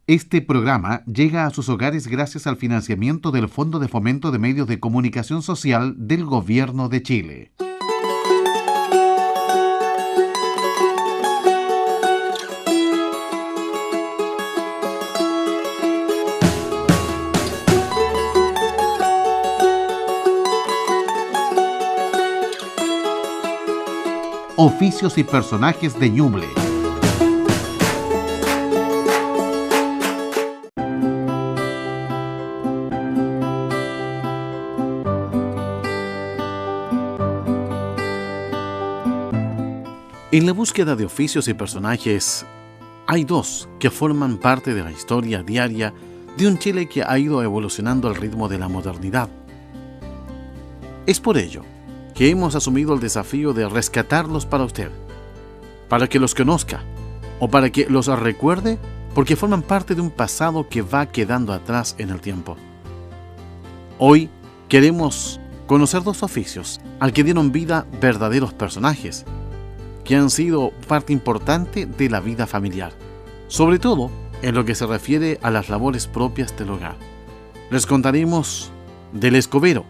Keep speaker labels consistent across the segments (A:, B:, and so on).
A: Este programa llega a sus hogares gracias al financiamiento del Fondo de Fomento de Medios de Comunicación Social del Gobierno de Chile. Oficios y personajes de Ñuble. En la búsqueda de oficios y personajes, hay dos que forman parte de la historia diaria de un Chile que ha ido evolucionando al ritmo de la modernidad. Es por ello que hemos asumido el desafío de rescatarlos para usted, para que los conozca o para que los recuerde, porque forman parte de un pasado que va quedando atrás en el tiempo. Hoy queremos conocer dos oficios al que dieron vida verdaderos personajes, que han sido parte importante de la vida familiar, sobre todo en lo que se refiere a las labores propias del hogar. Les contaremos del escobero,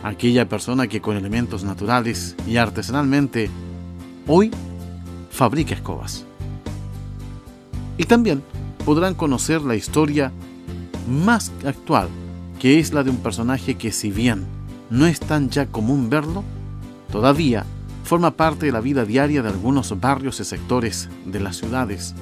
A: aquella persona que con elementos naturales y artesanalmente hoy fabrica escobas. Y también podrán conocer la historia más actual, que es la de un personaje que, si bien no es tan ya común verlo, todavía forma parte de la vida diaria de algunos barrios y sectores de las ciudades.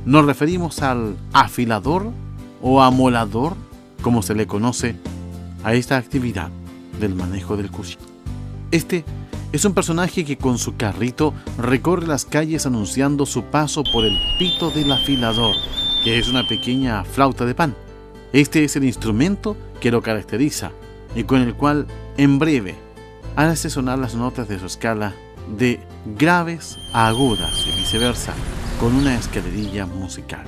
A: Nos referimos al afilador o amolador, como se le conoce a esta actividad del manejo del cuchillo. Este es un personaje que con su carrito recorre las calles anunciando su paso por el pito del afilador, que es una pequeña flauta de pan. Este es el instrumento que lo caracteriza y con el cual, en breve, hace sonar las notas de su escala de graves a agudas y viceversa, con una escalerilla musical.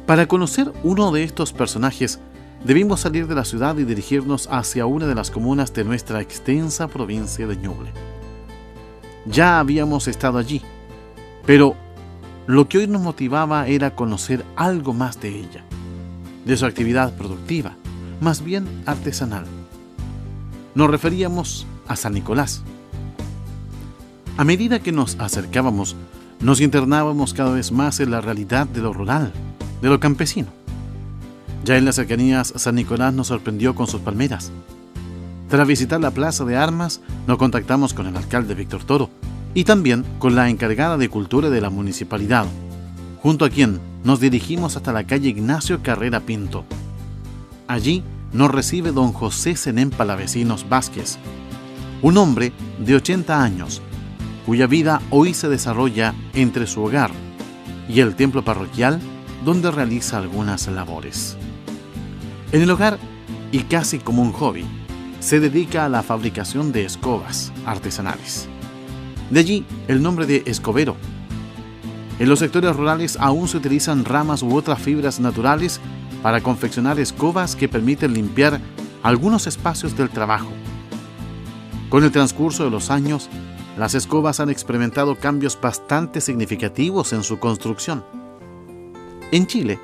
A: Para conocer uno de estos personajes, debimos salir de la ciudad y dirigirnos hacia una de las comunas de nuestra extensa provincia de Ñuble. Ya habíamos estado allí, pero lo que hoy nos motivaba era conocer algo más de ella, de su actividad productiva, más bien artesanal. Nos referíamos a San Nicolás. A medida que nos acercábamos, nos internábamos cada vez más en la realidad de lo rural, de lo campesino. Ya en las cercanías, San Nicolás nos sorprendió con sus palmeras. Tras visitar la plaza de armas, nos contactamos con el alcalde Víctor Toro y también con la encargada de cultura de la municipalidad, junto a quien nos dirigimos hasta la calle Ignacio Carrera Pinto. Allí nos recibe don José Senén Palavecinos Vázquez, un hombre de 80 años, cuya vida hoy se desarrolla entre su hogar y el templo parroquial, donde realiza algunas labores. En el hogar, y casi como un hobby, se dedica a la fabricación de escobas artesanales. De allí el nombre de escobero. En los sectores rurales aún se utilizan ramas u otras fibras naturales para confeccionar escobas que permiten limpiar algunos espacios del trabajo. Con el transcurso de los años, las escobas han experimentado cambios bastante significativos en su construcción. En Chile,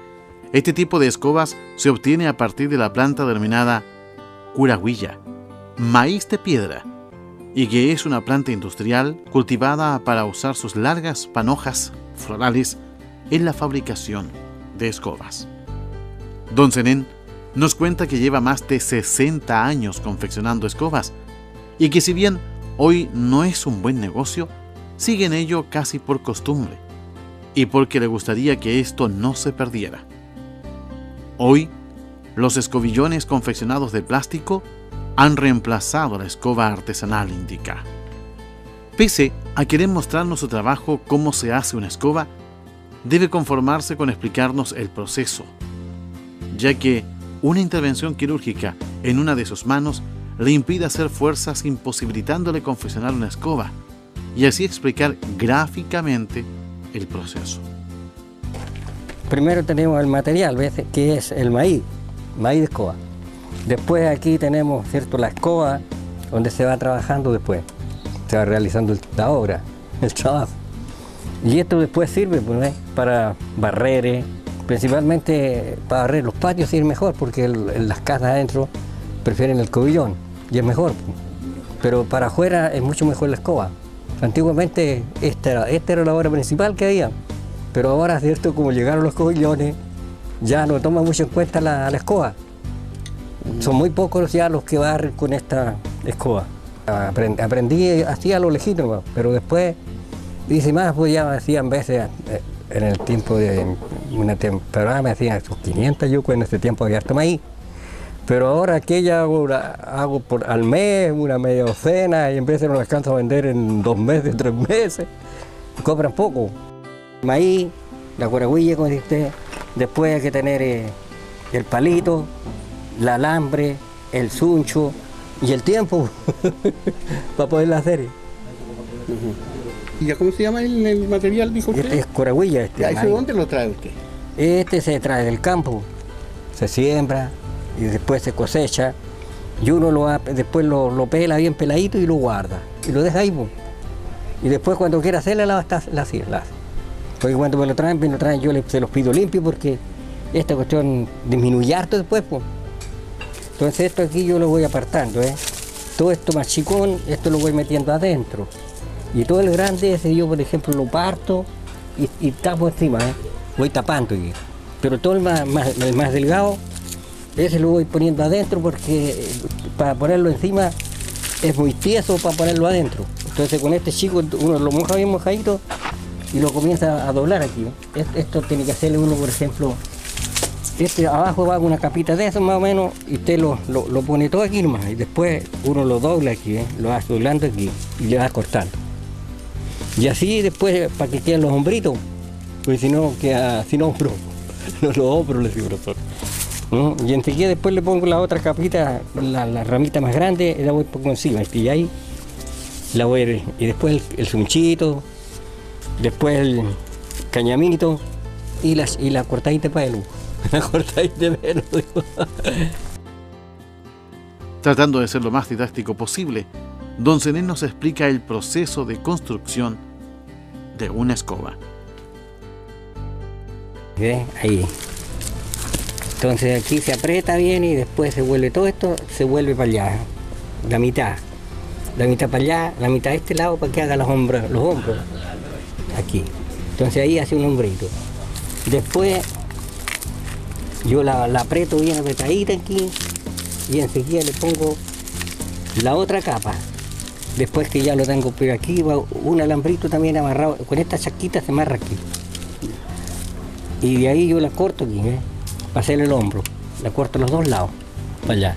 A: este tipo de escobas se obtiene a partir de la planta denominada curahuilla, maíz de piedra, y que es una planta industrial cultivada para usar sus largas panojas florales en la fabricación de escobas. Don Senén nos cuenta que lleva más de 60 años confeccionando escobas y que, si bien hoy no es un buen negocio, sigue en ello casi por costumbre y porque le gustaría que esto no se perdiera. Hoy, los escobillones confeccionados de plástico han reemplazado la escoba artesanal, indica. Pese a querer mostrarnos su trabajo, cómo se hace una escoba, debe conformarse con explicarnos el proceso, ya que una intervención quirúrgica en una de sus manos le impide hacer fuerzas, imposibilitándole confeccionar una escoba y así explicar gráficamente el proceso.
B: Primero tenemos el material, ¿ves? Que es el maíz de escoba. Después aquí tenemos, ¿cierto?, la escoba, donde se va trabajando después. Se va realizando la obra, el trabajo. Y esto después sirve, pues, para barrer, Principalmente para barrer los patios sí es mejor, porque en las casas adentro prefieren el cobillón y es mejor. Pero para afuera es mucho mejor la escoba. Antiguamente esta era la obra principal que había, pero ahora, cierto, como llegaron los cobillones, ya no toman mucho en cuenta la escoba. Son muy pocos ya los que barren con esta escoba. Aprendí así a lo legítimo, pero después, dice más, pues ya me hacían veces, en el tiempo de una temporada me hacían sus 500 yucos, en ese tiempo había harto maíz. Pero ahora que ya hago al mes una media docena y en vez de no alcanzo a vender en 2 meses, 3 meses, cobran poco. Maíz, la cuaragüilla, como dice usted, después hay que tener el palito, el alambre, el suncho y el tiempo para poderla hacer.
C: ¿Y ya cómo se llama el material, dijo usted?
B: Este es cuaragüilla.
C: ¿De dónde lo trae usted?
B: Este se trae del campo, se siembra y después se cosecha y uno después lo pela bien peladito y lo guarda y lo deja ahí. Y después cuando quiera hacerla la hace. Porque cuando me lo traen yo se los pido limpio porque esta cuestión disminuye harto después. Entonces esto aquí yo lo voy apartando. Todo esto más chicón, esto lo voy metiendo adentro. Y todo el grande ese yo, por ejemplo, lo parto y tapo encima. Voy tapando. Pero todo el más delgado, ese lo voy poniendo adentro porque para ponerlo encima es muy tieso para ponerlo adentro. Entonces con este chico uno lo moja bien mojadito y lo comienza a doblar aquí. Esto tiene que hacerle uno, por ejemplo, abajo va una capita de eso más o menos y usted lo pone todo aquí nomás y después uno lo dobla aquí, lo va doblando aquí y le va cortando. Y así después para que queden los hombritos, porque si no queda sin hombro, los hombros les digo, profesor. Y enseguida después le pongo la otra capita, la ramita más grande, y la voy pongo encima, y ahí la voy y después el sunchito, después el cañamito y la cortadita de pelo. La cortadita de pelo, digo.
A: Tratando de ser lo más didáctico posible, don Zenén nos explica el proceso de construcción de una escoba.
B: Ahí. Entonces aquí se aprieta bien y después se vuelve todo esto, se vuelve para allá, la mitad para allá, la mitad de este lado para que haga los hombros, aquí. Entonces ahí hace un hombrito. Después yo la aprieto bien apretadita aquí y enseguida le pongo la otra capa. Después que ya lo tengo por aquí, va un alambrito también amarrado, con esta chasquita se amarra aquí. Y de ahí yo la corto aquí, para hacerle el hombro. La corto los dos lados, para allá.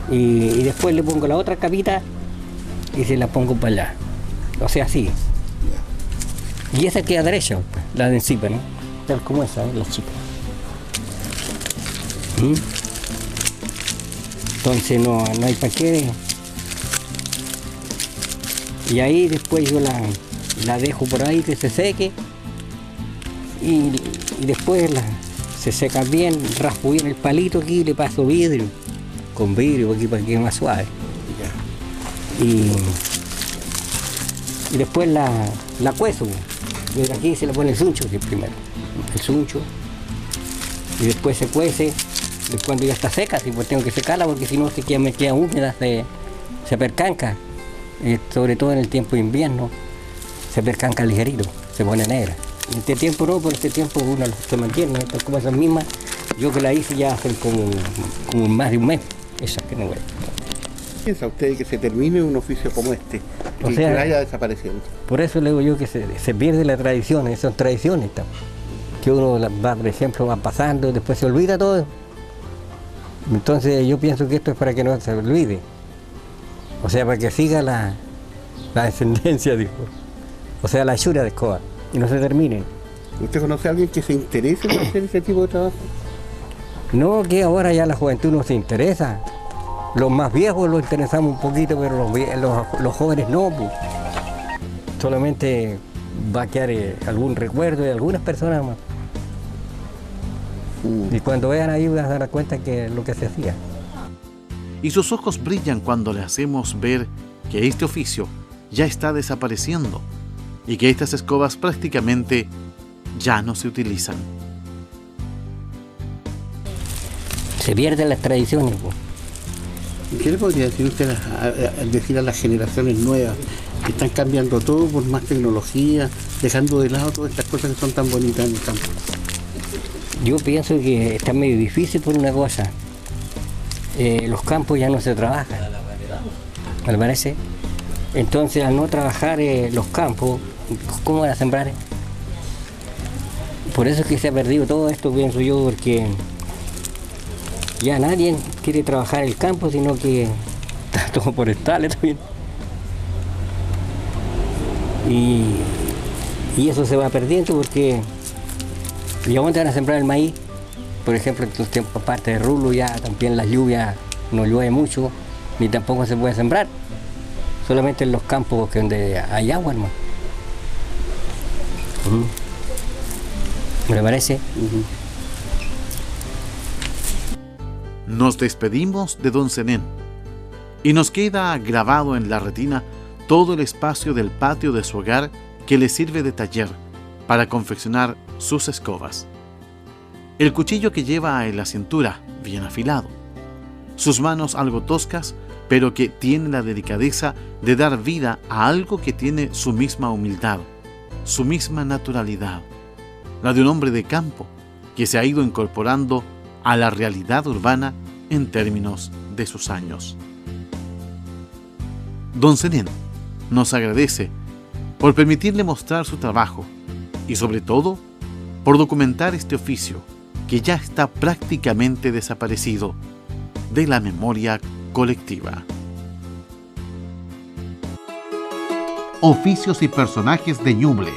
B: Y después le pongo la otra capita y se la pongo para allá. O sea, así. Y esa queda derecha, la de encima, ¿no? Tal como esa, la chica. Entonces no hay para qué. Y ahí después yo la dejo por ahí que se seque. Y después se seca bien, raspo bien el palito aquí y le paso vidrio, con vidrio aquí para que quede más suave. Y después la cuezo. Desde aquí se le pone el suncho primero, el suncho. Y después se cuece, cuando ya está seca, pues tengo que secarla porque si no me queda húmeda, se percanca. Sobre todo en el tiempo de invierno, se percanca ligerito, se pone negra. En este tiempo no, por este tiempo uno se mantiene, estas como esas mismas, yo que la hice ya hace como más de un mes, esas que no voy.
C: ¿Piensa usted que se termine un oficio como este
B: o
C: y
B: sea,
C: que vaya desapareciendo?
B: Por eso le digo yo que se pierde la tradición, son tradiciones, que uno va, por ejemplo, va pasando, después se olvida todo. Entonces yo pienso que esto es para que no se olvide, o sea, para que siga la descendencia, digo. O sea, la hechura de escoba. Y no se termine.
C: ¿Usted conoce a alguien que se interese en hacer ese tipo de trabajo?
B: No, que ahora ya la juventud no se interesa. Los más viejos los interesamos un poquito, pero los jóvenes no. Pues. Solamente va a quedar algún recuerdo de algunas personas más. Y cuando vean ahí van a dar cuenta que es lo que se hacía.
A: Y sus ojos brillan cuando le hacemos ver que este oficio ya está desapareciendo y que estas escobas prácticamente ya no se utilizan.
B: Se pierden las tradiciones, pues.
C: ¿Qué le podría decir usted decir a las generaciones nuevas que están cambiando todo por más tecnología, dejando de lado todas estas cosas que son tan bonitas en el campo?
B: Yo pienso que está medio difícil por una cosa. Los campos ya no se trabajan, me parece. Entonces, al no trabajar los campos, ¿cómo van a sembrar? Por eso es que se ha perdido todo esto, pienso yo, porque ya nadie quiere trabajar el campo, sino que está todo forestales también. Y eso se va perdiendo porque ¿y a dónde van a sembrar el maíz? Por ejemplo, en estos tiempos, aparte de Rulo, ya también las lluvias no llueve mucho, ni tampoco se puede sembrar. Solamente en los campos donde hay agua, hermano. ¿Me parece?
A: Nos despedimos de don Zenén y nos queda grabado en la retina todo el espacio del patio de su hogar que le sirve de taller para confeccionar sus escobas. El cuchillo que lleva en la cintura, bien afilado. Sus manos algo toscas, pero que tienen la delicadeza de dar vida a algo que tiene su misma humildad, su misma naturalidad, la de un hombre de campo que se ha ido incorporando a la realidad urbana en términos de sus años. Don Zenén nos agradece por permitirle mostrar su trabajo y sobre todo por documentar este oficio que ya está prácticamente desaparecido de la memoria colectiva. Oficios y personajes de Ñuble.